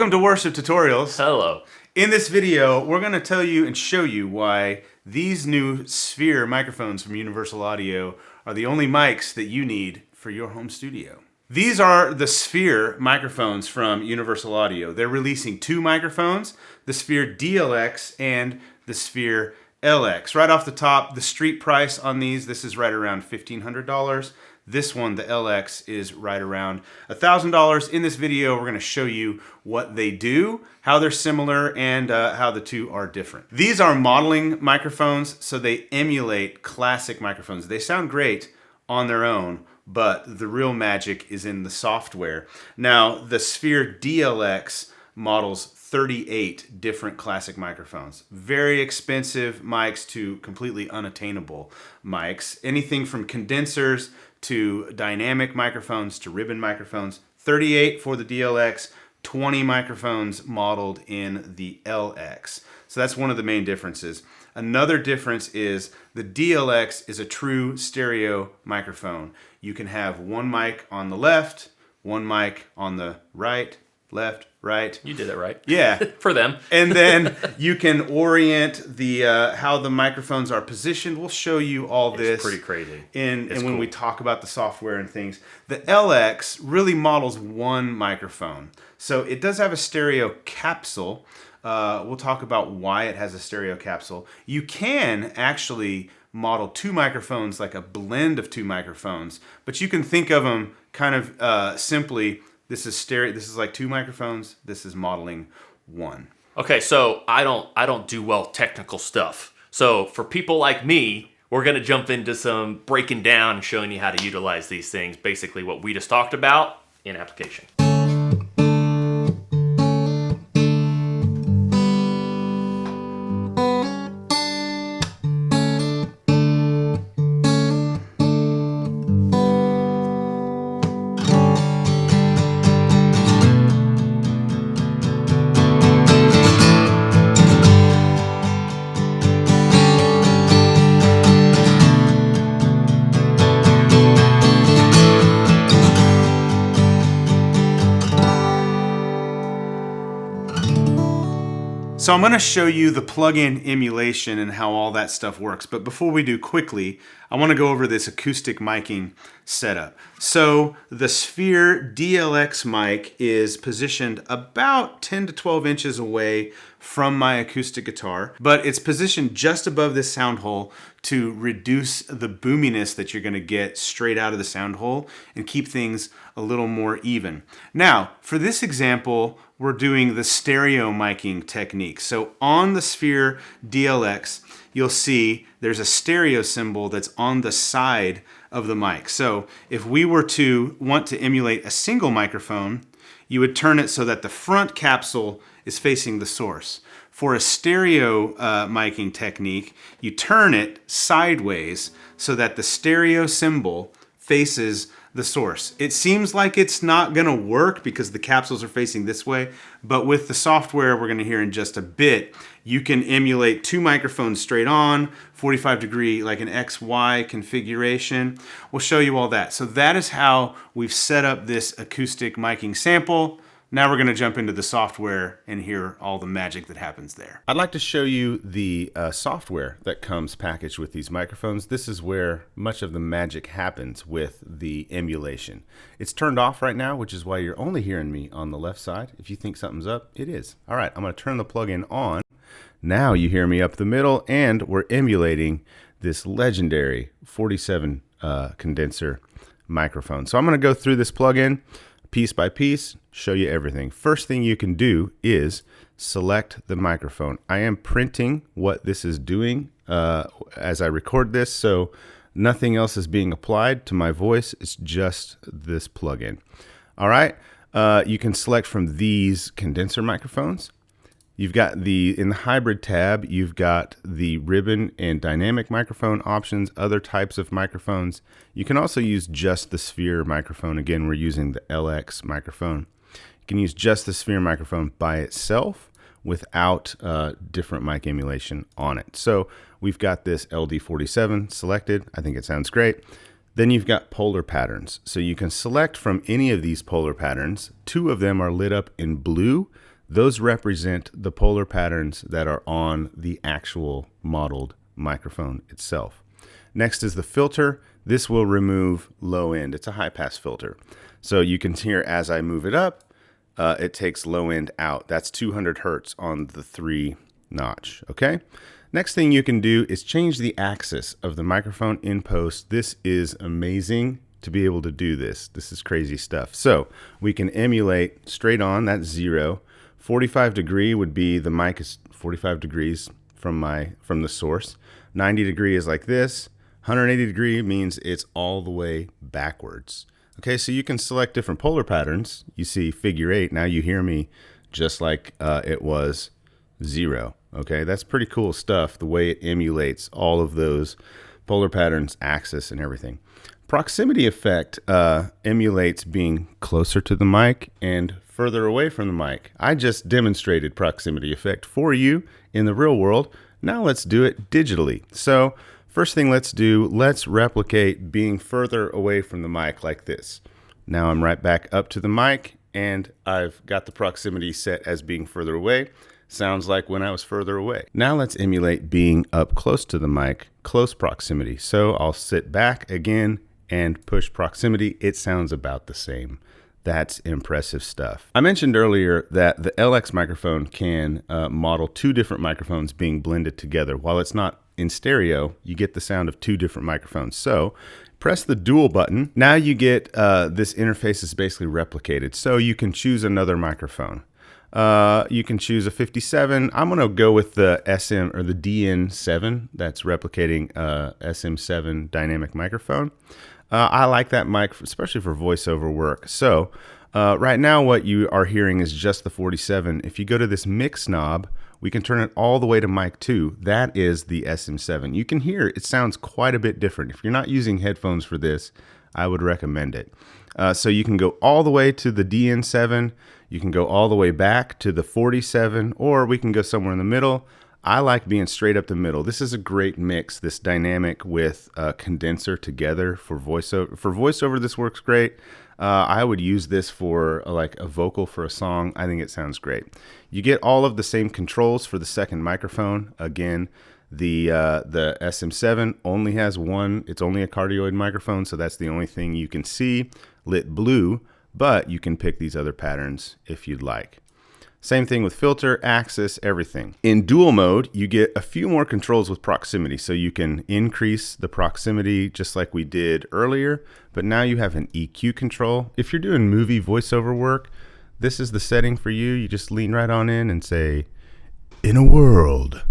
Welcome to Worship Tutorials. Hello. In this video, we're going to tell you and show you why these new Sphere microphones from Universal Audio are the only mics that you need for your home studio. These are the Sphere microphones from Universal Audio. They're releasing two microphones, the Sphere DLX and the Sphere LX. Right off the top, the street price on these, this is right around $1,500. This one, the LX, is right around $1,000. In this video, we're going to show you what they do, how they're similar, and how the two are different. These are modeling microphones, so they emulate classic microphones. They sound great on their own, but the real magic is in the software. Now, the Sphere DLX models 38 different classic microphones. Very expensive mics to completely unattainable mics. Anything from condensers to dynamic microphones to ribbon microphones. 38 for the DLX, 20 microphones modeled in the LX. So that's one of the main differences. Another difference is the DLX is a true stereo microphone. You can have one mic on the left, one mic on the right, left, right. You did it right. Yeah. For them. And then you can orient the how the microphones are positioned. We'll show you all this. It's pretty crazy. And when cool. we talk about the software and things. The LX really models one microphone. So it does have a stereo capsule. We'll talk about why it has a stereo capsule. You can actually model two microphones, like a blend of two microphones, but you can think of them kind of simply. This is stereo. This is like two microphones. This is modeling one. Okay, so I don't do well technical stuff. So for people like me, we're gonna jump into some breaking down and showing you how to utilize these things. Basically, what we just talked about in application. So I'm going to show you the plug-in emulation and how all that stuff works. But before we do, quickly, I want to go over this acoustic miking setup. So the Sphere DLX mic is positioned about 10 to 12 inches away from my acoustic guitar, but it's positioned just above this sound hole to reduce the boominess that you're going to get straight out of the sound hole and keep things a little more even. Now, for this example, we're doing the stereo miking technique. So on the Sphere DLX, you'll see there's a stereo symbol that's on the side of the mic. So if we were to want to emulate a single microphone, you would turn it so that the front capsule is facing the source. For a stereo miking technique, you turn it sideways so that the stereo symbol faces the source. It seems like it's not going to work because the capsules are facing this way, but with the software we're going to hear in just a bit, you can emulate two microphones straight on, 45 degree, like an XY configuration. We'll show you all that. So that is how we've set up this acoustic miking sample. Now we're going to jump into the software and hear all the magic that happens there. I'd like to show you the software that comes packaged with these microphones. This is where much of the magic happens with the emulation. It's turned off right now, which is why you're only hearing me on the left side. If you think something's up, it is. All right, I'm going to turn the plug-in on. Now you hear me up the middle, and we're emulating this legendary 47 condenser microphone. So I'm going to go through this plug-in piece by piece, show you everything. First thing you can do is select the microphone. I am printing what this is doing as I record this, so nothing else is being applied to my voice. It's just this plugin. All right, you can select from these condenser microphones. You've got in the hybrid tab, you've got the ribbon and dynamic microphone options, other types of microphones. You can also use just the Sphere microphone. Again, we're using the LX microphone. You can use just the Sphere microphone by itself without different mic emulation on it. So we've got this LD47 selected. I think it sounds great. Then you've got polar patterns. So you can select from any of these polar patterns. Two of them are lit up in blue. those represent the polar patterns that are on the actual modeled microphone itself. Next is the filter. This will remove low end. It's a high pass filter. So you can hear as I move it up, it takes low end out. That's 200 hertz on the 3 notch, okay? Next thing you can do is change the axis of the microphone in post. This is amazing to be able to do this. This is crazy stuff. So we can emulate straight on, that's 0. 45 degree would be the mic is 45 degrees from the source. 90 degree is like this. 180 degree means it's all the way backwards. Okay, so you can select different polar patterns. You see figure 8. Now you hear me just like it was 0. Okay, that's pretty cool stuff, the way it emulates all of those polar patterns, axis, and everything. Proximity effect emulates being closer to the mic and further away from the mic. I just demonstrated proximity effect for you in the real world. Now let's do it digitally. So first thing let's do, let's replicate being further away from the mic like this. Now I'm right back up to the mic and I've got the proximity set as being further away. Sounds like when I was further away. Now let's emulate being up close to the mic, close proximity. So I'll sit back again and push proximity. It sounds about the same. That's impressive stuff. I mentioned earlier that the LX microphone can model 2 different microphones being blended together. While it's not in stereo, you get the sound of 2 different microphones. So press the dual button. Now you get this interface is basically replicated. So you can choose another microphone. You can choose a 57. I'm going to go with the SM or the DN7. That's replicating SM7 dynamic microphone. I like that mic, especially for voiceover work. So right now what you are hearing is just the 47. If you go to this mix knob, we can turn it all the way to mic 2. That is the SM7. You can hear it sounds quite a bit different. If you're not using headphones for this, I would recommend it. So you can go all the way to the DN7. You can go all the way back to the 47, or we can go somewhere in the middle. I like being straight up the middle. This is a great mix, this dynamic with condenser together for voiceover. For voiceover, this works great. I would use this for like a vocal for a song. I think it sounds great. You get all of the same controls for the second microphone. Again, the SM7 only has one. It's only a cardioid microphone, so that's the only thing you can see lit blue, but you can pick these other patterns if you'd like. Same thing with filter, axis, everything. In dual mode, you get a few more controls with proximity. So you can increase the proximity just like we did earlier, but now you have an EQ control. If you're doing movie voiceover work, this is the setting for you. You just lean right on in and say, "In a world,"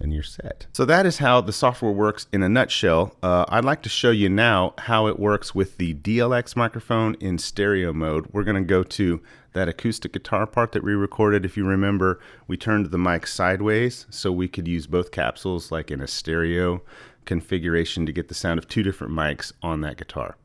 and you're set. So that is how the software works in a nutshell. I'd like to show you now how it works with the DLX microphone in stereo mode. We're going to go to that acoustic guitar part that we recorded. If you remember, we turned the mic sideways so we could use both capsules like in a stereo configuration to get the sound of 2 different mics on that guitar.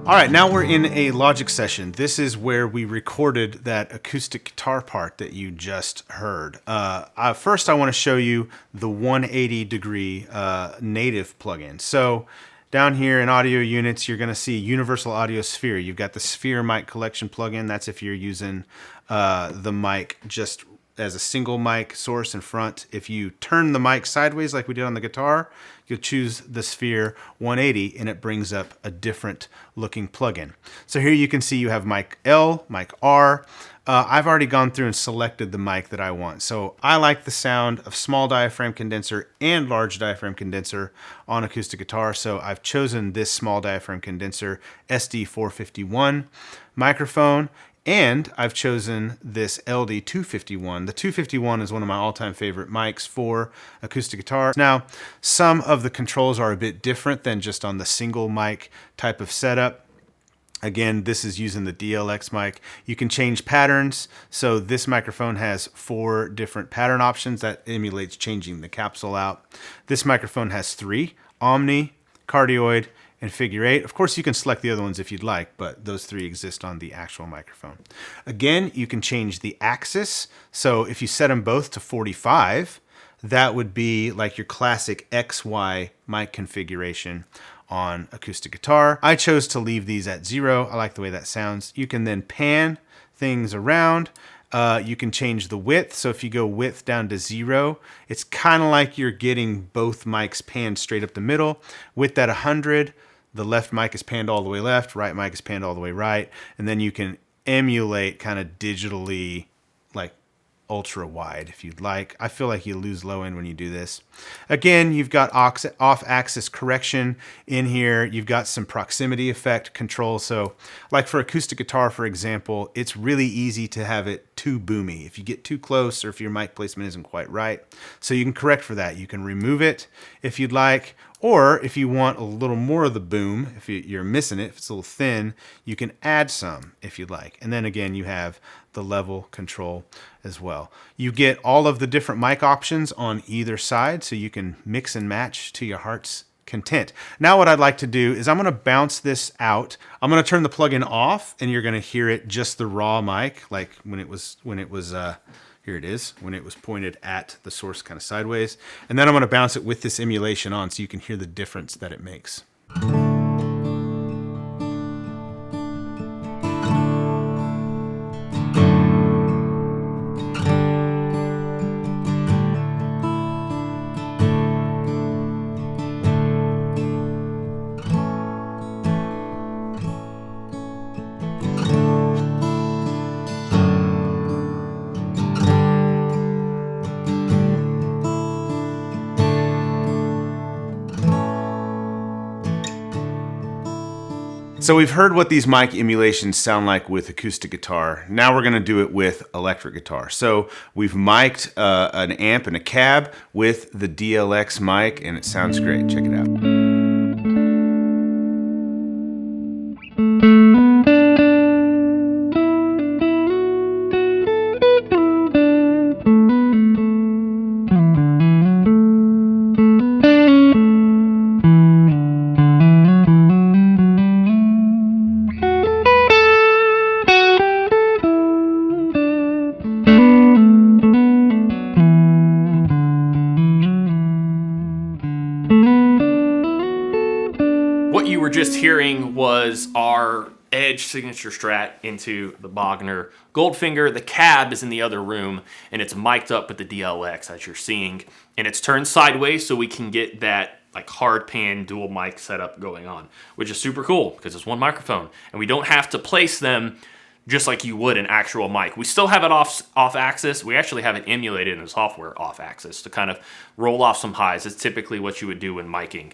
All right, now we're in a Logic session. This is where we recorded that acoustic guitar part that you just heard. First, I want to show you the 180 degree native plugin. So down here in audio units, you're going to see Universal Audio Sphere. You've got the Sphere mic collection plugin. That's if you're using the mic just as a single mic source in front. If you turn the mic sideways like we did on the guitar, you'll choose the Sphere 180 and it brings up a different looking plugin. So here you can see you have mic L, mic R. I've already gone through and selected the mic that I want. So I like the sound of small diaphragm condenser and large diaphragm condenser on acoustic guitar. So I've chosen this small diaphragm condenser SD451 microphone. And I've chosen this LD251. The 251 is one of my all-time favorite mics for acoustic guitar. Now, some of the controls are a bit different than just on the single mic type of setup. Again, this is using the DLX mic. You can change patterns. So this microphone has 4 different pattern options that emulates changing the capsule out. This microphone has 3, Omni, cardioid, and figure 8. Of course, you can select the other ones if you'd like, but those 3 exist on the actual microphone. Again, you can change the axis. So if you set them both to 45, that would be like your classic XY mic configuration on acoustic guitar. I chose to leave these at 0. I like the way that sounds. You can then pan things around. You can change the width. So if you go width down to 0, it's kind of like you're getting both mics panned straight up the middle. Width at 100, the left mic is panned all the way left, right mic is panned all the way right. And then you can emulate kind of digitally, like ultra wide if you'd like. I feel like you lose low end when you do this. Again, you've got off axis correction in here. You've got some proximity effect control. So like for acoustic guitar, for example, it's really easy to have it too boomy if you get too close or if your mic placement isn't quite right. So you can correct for that. You can remove it if you'd like, or if you want a little more of the boom, if you're missing it, if it's a little thin, you can add some if you'd like. And then again, you have the level control as well. You get all of the different mic options on either side, so you can mix and match to your heart's content. Now what I'd like to do is I'm going to bounce this out. I'm going to turn the plugin off, and you're going to hear it just the raw mic, like when it was here it is, when it was pointed at the source kind of sideways. And then I'm going to bounce it with this emulation on so you can hear the difference that it makes. So we've heard what these mic emulations sound like with acoustic guitar. Now we're going to do it with electric guitar. So we've mic'd an amp and a cab with the DLX mic, and it sounds great. Check it out. What you were just hearing was our Edge signature Strat into the Bogner Goldfinger. The cab is in the other room, and it's mic'd up with the DLX as you're seeing, and it's turned sideways so we can get that like hard pan dual mic setup going on, which is super cool because it's one microphone, and we don't have to place them just like you would an actual mic. We still have it off axis. We actually have it emulated in the software off axis to kind of roll off some highs. It's typically what you would do when miking.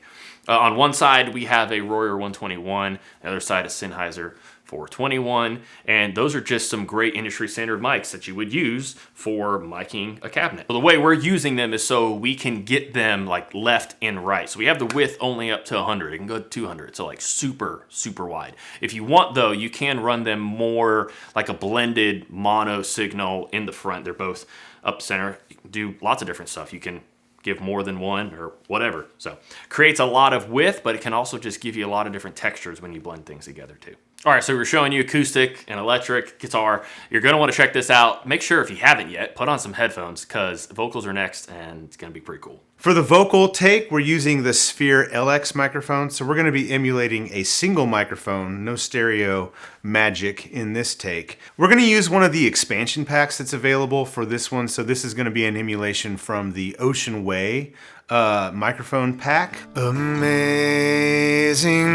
On one side, we have a Royer 121. The other side, a Sennheiser 421. And those are just some great industry standard mics that you would use for miking a cabinet. So the way we're using them is so we can get them like left and right. So we have the width only up to 100. It can go to 200. So like super, super wide. If you want though, you can run them more like a blended mono signal in the front. They're both up center. You can do lots of different stuff. You can give more than one or whatever. So creates a lot of width, but it can also just give you a lot of different textures when you blend things together too. All right, so we're showing you acoustic and electric guitar. You're gonna wanna check this out. Make sure if you haven't yet, put on some headphones because vocals are next and it's gonna be pretty cool. For the vocal take, we're using the Sphere LX microphone. So we're gonna be emulating a single microphone, no stereo magic in this take. We're gonna use one of the expansion packs that's available for this one. So this is gonna be an emulation from the Ocean Way microphone pack. Amazing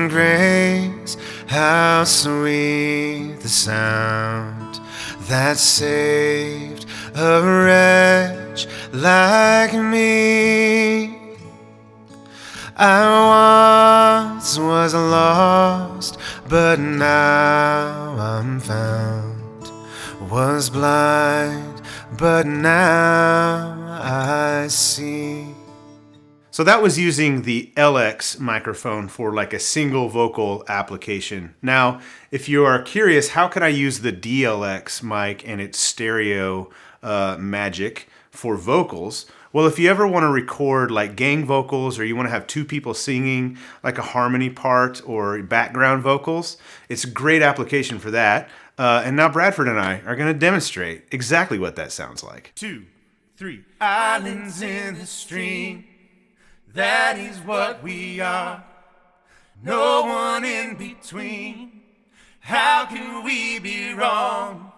grace, how sweet the sound that saved a wretch like me. I once was lost, but now I'm found. Was blind, but now I see. So that was using the LX microphone for like a single vocal application. Now, if you are curious, how can I use the DLX mic and its stereo magic for vocals. Well, if you ever want to record like gang vocals, or you want to have two people singing like a harmony part or background vocals, it's a great application for that. And now Bradford and I are going to demonstrate exactly what that sounds like. 2, 3. Islands in the stream, that is what we are. No one in between. How can we be wrong?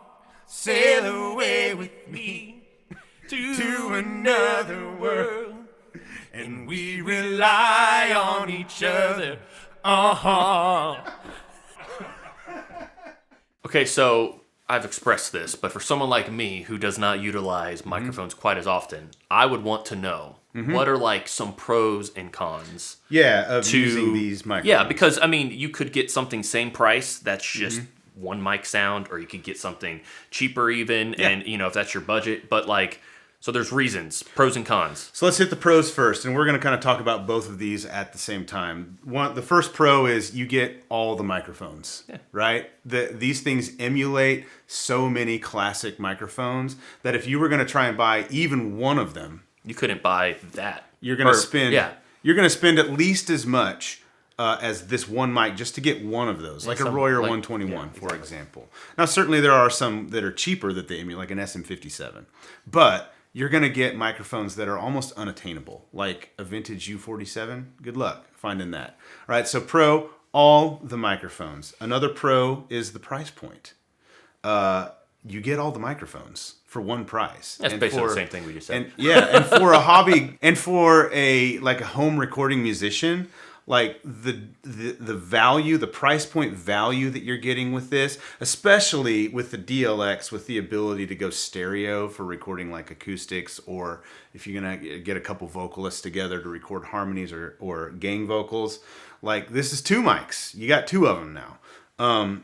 Sail away with me to another world, and we rely on each other. Okay, so I've expressed this, but for someone like me who does not utilize microphones quite as often, I would want to know what are like some pros and cons. Of using these microphones. Yeah, because I mean, you could get something same price that's just one mic sound, or you could get something cheaper even, and if that's your budget, but like. So there's reasons, pros and cons. So let's hit the pros first, and we're going to kind of talk about both of these at the same time. The first pro is you get all the microphones, right? These things emulate so many classic microphones that if you were going to try and buy even one of them, you couldn't buy that. You're going to spend at least as much as this one mic just to get one of those, like a Royer 121, for example. Now, certainly there are some that are cheaper that they emulate, like an SM57, but you're going to get microphones that are almost unattainable, like a vintage U47. Good luck finding that. All right, so pro, all the microphones. Another pro is the price point. You get all the microphones for one price. That's basically the same thing we just said. And for a hobby, and for a home recording musician, like the value, the price point value that you're getting with this, especially with the DLX, with the ability to go stereo for recording like acoustics, or if you're gonna get a couple vocalists together to record harmonies or gang vocals, like this is 2 mics. You got 2 of them now.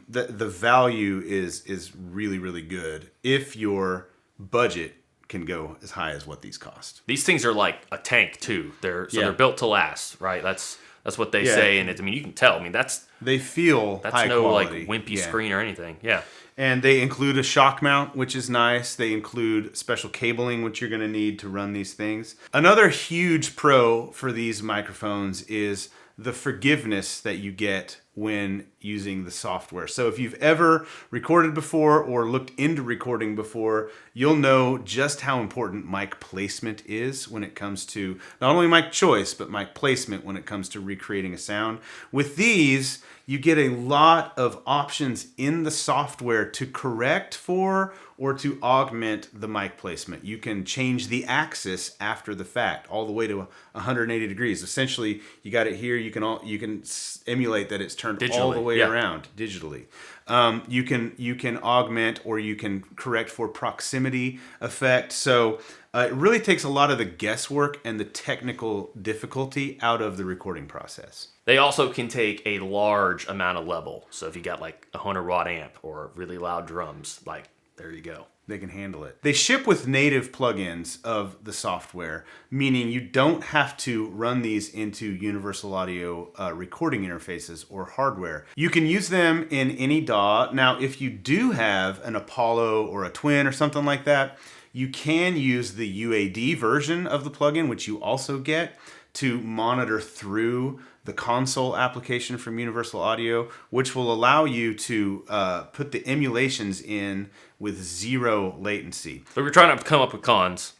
The value is really, really good if your budget can go as high as what these cost. These things are like a tank too. They're built to last, right? That's what they say, and you can tell. I mean, they feel high no quality. Like wimpy screen or anything. Yeah. And they include a shock mount, which is nice. They include special cabling, which you're going to need to run these things. Another huge pro for these microphones is the forgiveness that you get when using the software. So if you've ever recorded before or looked into recording before, you'll know just how important mic placement is when it comes to not only mic choice, but mic placement when it comes to recreating a sound. With these, you get a lot of options in the software to correct for or to augment the mic placement. You can change the axis after the fact, all the way to 180 degrees. Essentially, you got it here. You can emulate that it's turned all the way around digitally. You can augment, or you can correct for proximity effect. So it really takes a lot of the guesswork and the technical difficulty out of the recording process. They also can take a large amount of level. So if you got like a 100-watt amp or really loud drums, like there you go. They can handle it. They ship with native plugins of the software, meaning you don't have to run these into Universal Audio recording interfaces or hardware. You can use them in any DAW. Now, if you do have an Apollo or a Twin or something like that, you can use the UAD version of the plugin, which you also get, to monitor through the console application from Universal Audio, which will allow you to put the emulations in with 0 latency. So we're trying to come up with cons,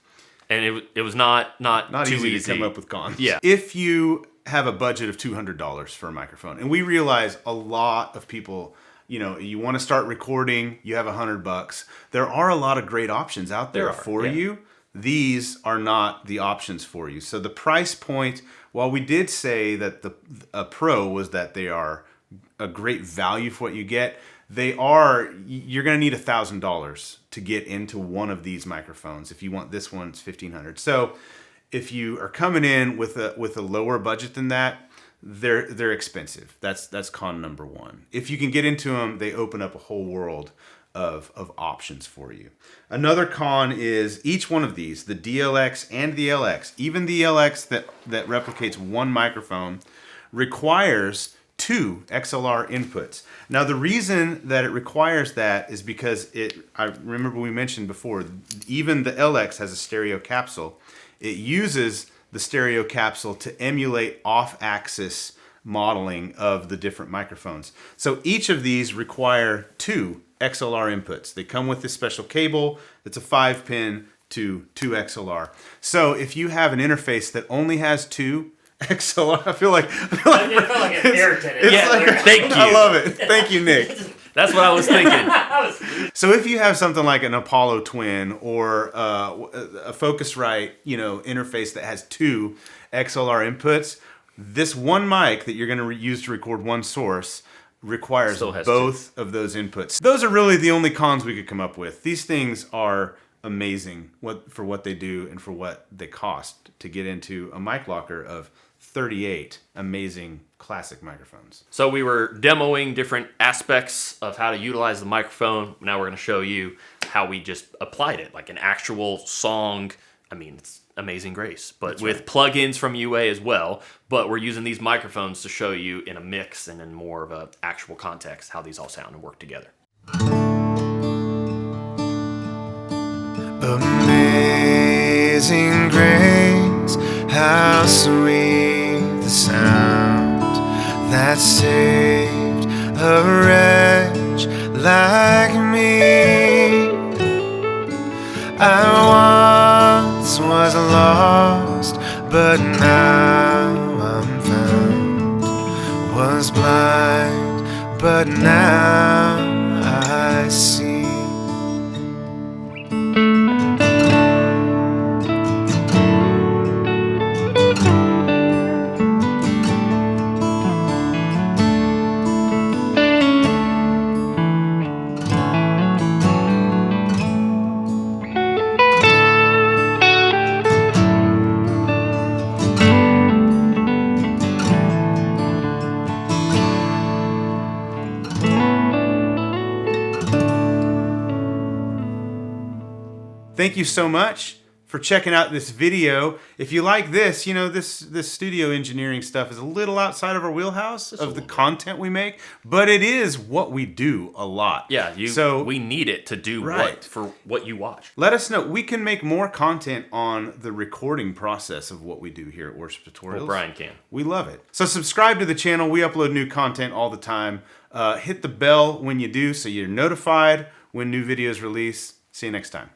and it was not too easy easy to come up with cons. Yeah. If you have a budget of $200 for a microphone, and we realize a lot of people, you want to start recording, you have $100. There are a lot of great options out there for you. These are not the options for you. So the price point, while we did say that a pro was that they are a great value for what you get, you're going to need $1,000 to get into one of these microphones. If you want this one, it's $1,500. So if you are coming in with a lower budget than that, they're expensive. That's con number one. If you can get into them, they open up a whole world of options for you. Another con is each one of these, the DLX and the LX, even the LX that replicates one microphone, requires 2 XLR inputs. Now the reason that it requires that is because I remember we mentioned before, even the LX has a stereo capsule. It uses the stereo capsule to emulate off-axis modeling of the different microphones. So each of these require 2 XLR inputs. They come with this special cable. It's a 5-pin to 2 XLR. So if you have an interface that only has 2 XLR, I feel like It felt like an air tenant. Thank you. I love it. Thank you, Nick. That's what I was thinking. So if you have something like an Apollo Twin or a Focusrite, interface that has 2 XLR inputs, this one mic that you're going to use to record one source requires both of those inputs. Those are really the only cons we could come up with. These things are amazing for what they do and for what they cost to get into a mic locker of 38 amazing classic microphones. So we were demoing different aspects of how to utilize the microphone. Now we're going to show you how we just applied it, like an actual song. I mean, it's Amazing Grace, but with plugins from UA as well. But we're using these microphones to show you in a mix and in more of an actual context how these all sound and work together. Amazing grace, how sweet the sound that saved a wretch like me. I once was lost, but now I'm found. Was blind, but now I see. Thank you so much for checking out this video. If you like this, this studio engineering stuff is a little outside of our wheelhouse of the content we make, but it is what we do a lot. Yeah, we need it to do what you watch. Let us know. We can make more content on the recording process of what we do here at Worship Tutorials. Well, Brian can. We love it. So subscribe to the channel. We upload new content all the time. Hit the bell when you do so you're notified when new videos release. See you next time.